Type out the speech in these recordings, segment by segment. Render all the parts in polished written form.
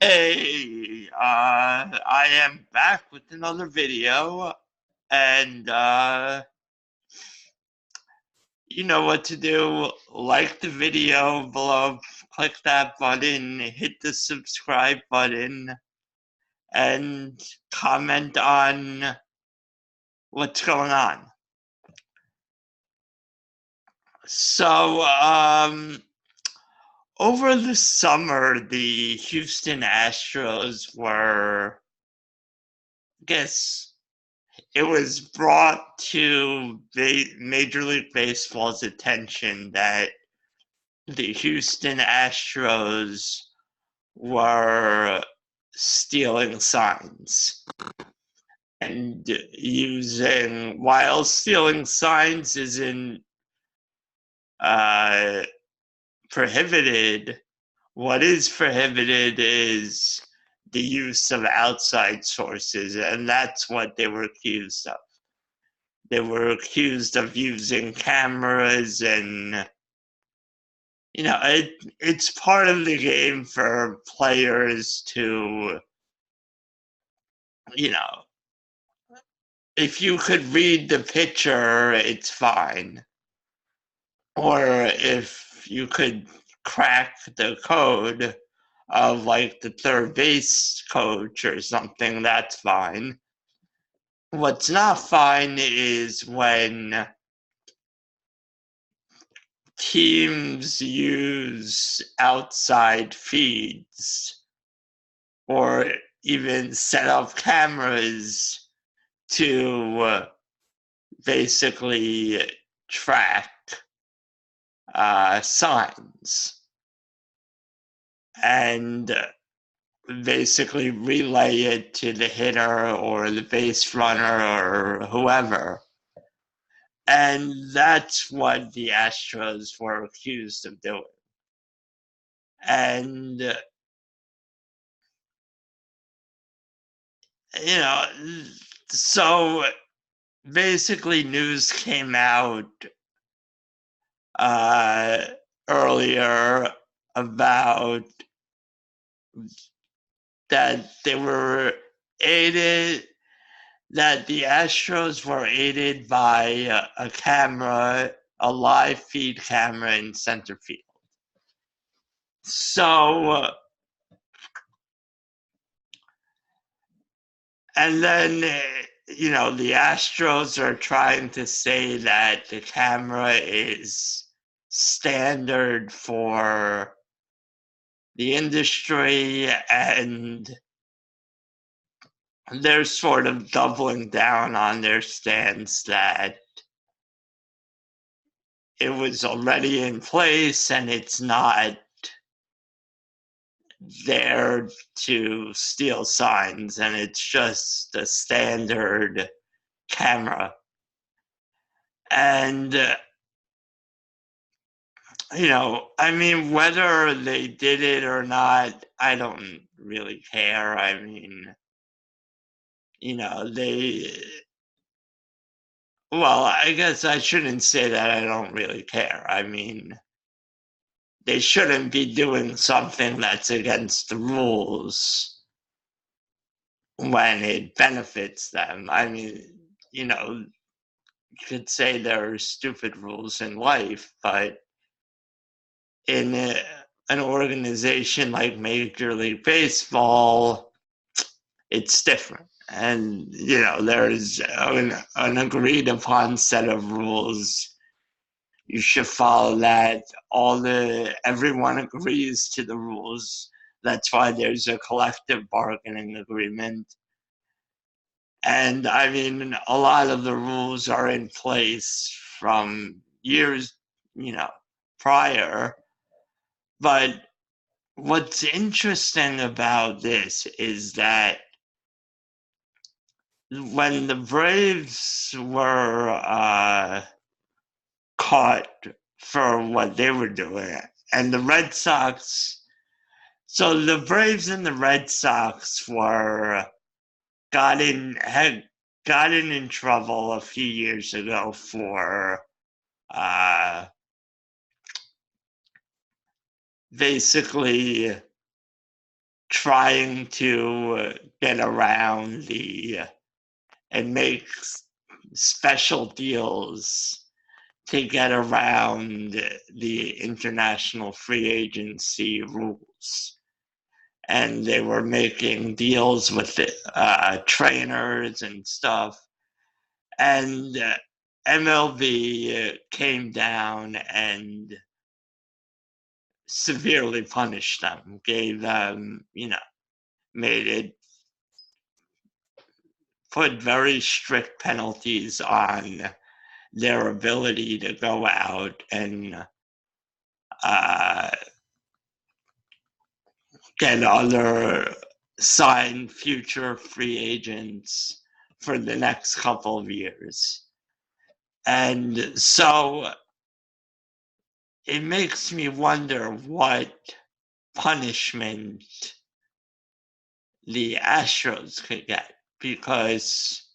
Hey, I am back with another video, and you know what to do. Like the video below, click that button, hit the subscribe button, and comment on what's going on. So, over the summer, the Houston Astros were, I guess, it was brought to Major League Baseball's attention that the Houston Astros were stealing signs. And while stealing signs isn't uh, prohibited, what is prohibited is the use of outside sources, and that's what they were accused of. They were accused of using cameras, and it's part of the game for players to, you know, if you could read the picture, it's fine. Or if you could crack the code of like the third base coach or something, that's fine. What's not fine is when teams use outside feeds or even set up cameras to basically track signs and basically relay it to the hitter or the base runner or whoever. And that's what the Astros were accused of doing. And, so basically news came out uh, earlier about that they were aided, that the Astros were aided by a camera, a live feed camera in center field. So, and then, the Astros are trying to say that the camera is standard for the industry, and they're sort of doubling down on their stance that it was already in place and it's not there to steal signs, and it's just a standard camera. And, I mean, whether they did it or not, I don't really care. I mean, well, I guess I shouldn't say that I don't really care. I mean, they shouldn't be doing something that's against the rules when it benefits them. I mean, you could say there are stupid rules in life, but in an organization like Major League Baseball, it's different. And, there's an agreed upon set of rules. You should follow that. Everyone agrees to the rules. That's why there's a collective bargaining agreement. And I mean, a lot of the rules are in place from years, prior. But what's interesting about this is that when the Braves were caught for what they were doing, and the Red Sox, so the Braves and the Red Sox had gotten in trouble a few years ago for basically trying to get around and make special deals to get around the international free agency rules. And they were making deals with trainers and stuff. And MLB came down and severely punished them, gave them, made it, put very strict penalties on their ability to go out and uh, get other signed future free agents for the next couple of years. And so it makes me wonder what punishment the Astros could get, because,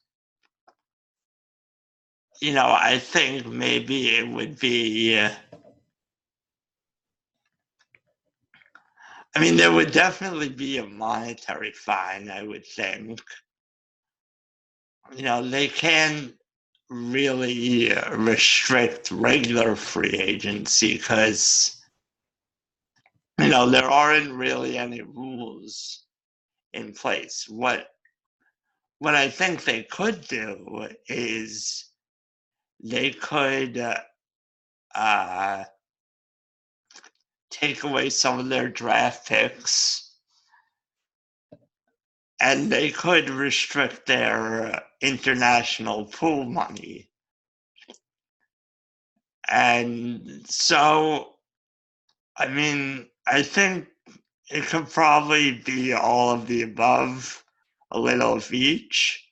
I think maybe it would be, there would definitely be a monetary fine, I would think. They can really restrict regular free agency because, there aren't really any rules in place. What I think they could do is they could take away some of their draft picks, and they could restrict their international pool money. And so, I think it could probably be all of the above, a little of each.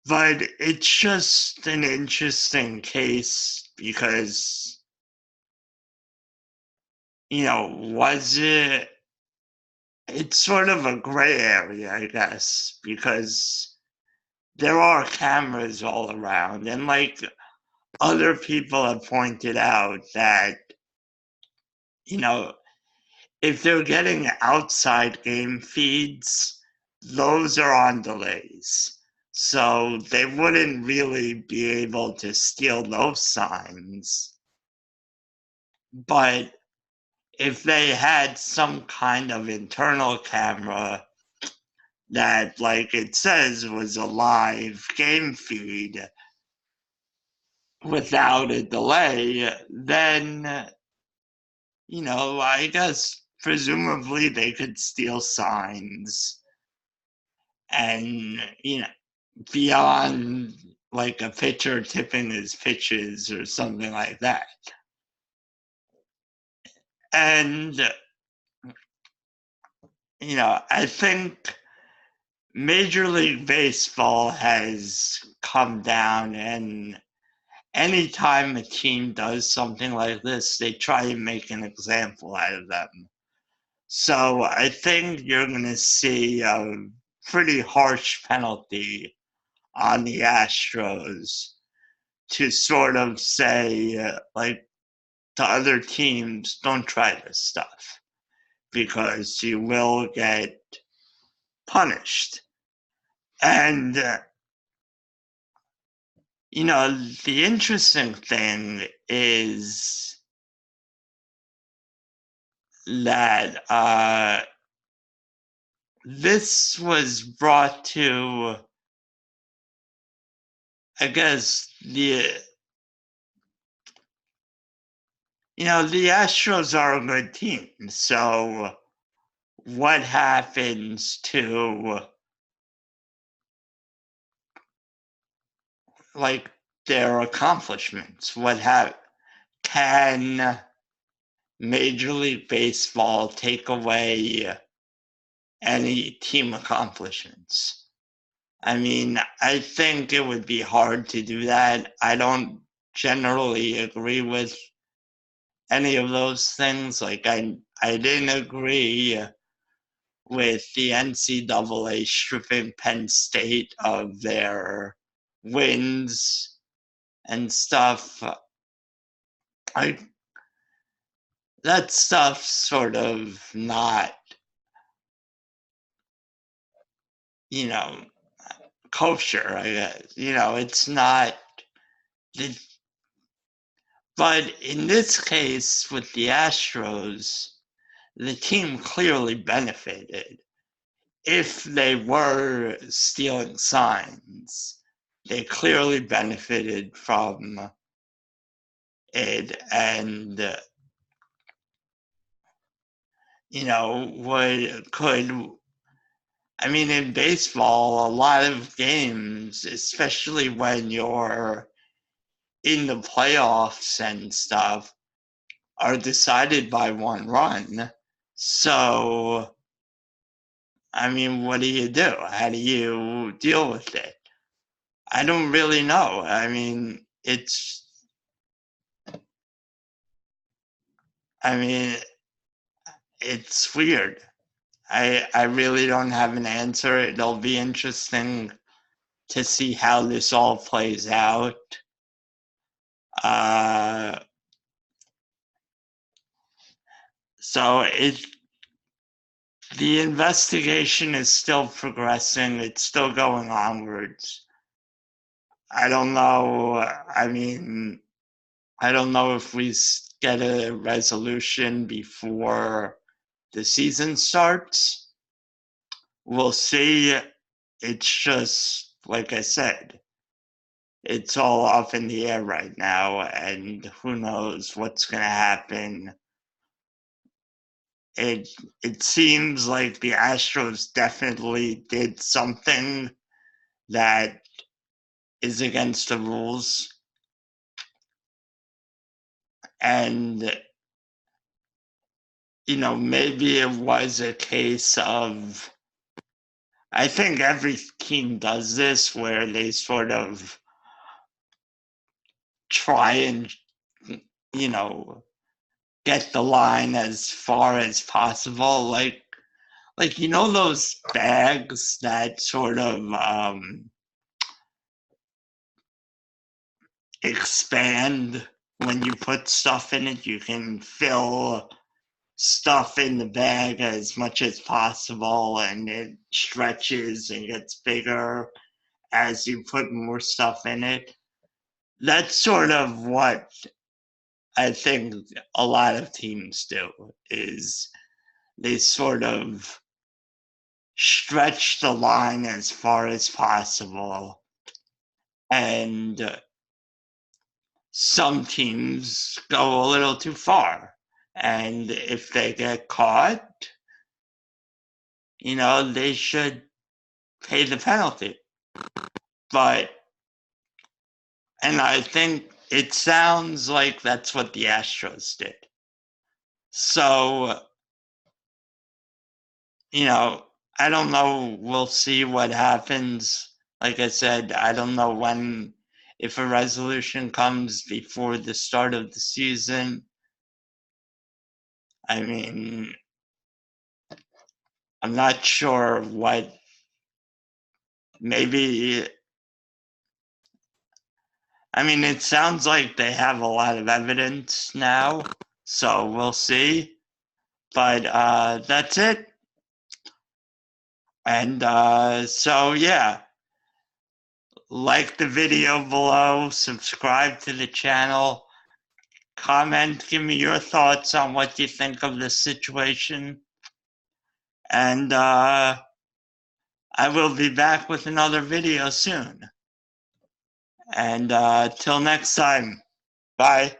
But it's just an interesting case because, was it, it's sort of a gray area, I guess, because there are cameras all around. And like other people have pointed out that, if they're getting outside game feeds, those are on delays. So they wouldn't really be able to steal those signs. But if they had some kind of internal camera that, like it says, was a live game feed without a delay, then, I guess presumably they could steal signs and, beyond like a pitcher tipping his pitches or something like that. And, I think Major League Baseball has come down, and anytime a team does something like this, they try and make an example out of them. So I think you're going to see a pretty harsh penalty on the Astros to sort of say, like, to other teams, don't try this stuff because you will get punished. And, the interesting thing is that this was brought to, I guess, the Astros are a good team. So what happens to, like, their accomplishments? Can Major League Baseball take away any team accomplishments? I think it would be hard to do that. I don't generally agree with any of those things. Like, I didn't agree with the NCAA stripping Penn State of their wins and stuff. That stuff's sort of not you know, kosher, I guess. It's not. But in this case, with the Astros, the team clearly benefited. If they were stealing signs, they clearly benefited from it. And, in baseball, a lot of games, especially when you're in the playoffs and stuff, are decided by one run. So, what do you do? How do you deal with it? I don't really know. It's, it's weird. I really don't have an answer. It'll be interesting to see how this all plays out. So the investigation is still progressing. It's still going onwards. I don't know. I don't know if we get a resolution before the season starts. We'll see. It's just, like I said, it's all up in the air right now, and who knows what's going to happen. It seems like the Astros definitely did something that is against the rules. And, maybe it was a case of, I think every team does this, where they sort of try and, get the line as far as possible. Like those bags that sort of expand when you put stuff in it. You can fill stuff in the bag as much as possible, and it stretches and gets bigger as you put more stuff in it. That's sort of what I think a lot of teams do, is they sort of stretch the line as far as possible. And some teams go a little too far. And if they get caught, they should pay the penalty. And I think it sounds like that's what the Astros did. So, I don't know. We'll see what happens. Like I said, I don't know if a resolution comes before the start of the season. I'm not sure what, maybe, it sounds like they have a lot of evidence now, so we'll see. But that's it. And so, yeah, like the video below, subscribe to the channel, comment, give me your thoughts on what you think of this situation. And I will be back with another video soon. And till next time, bye.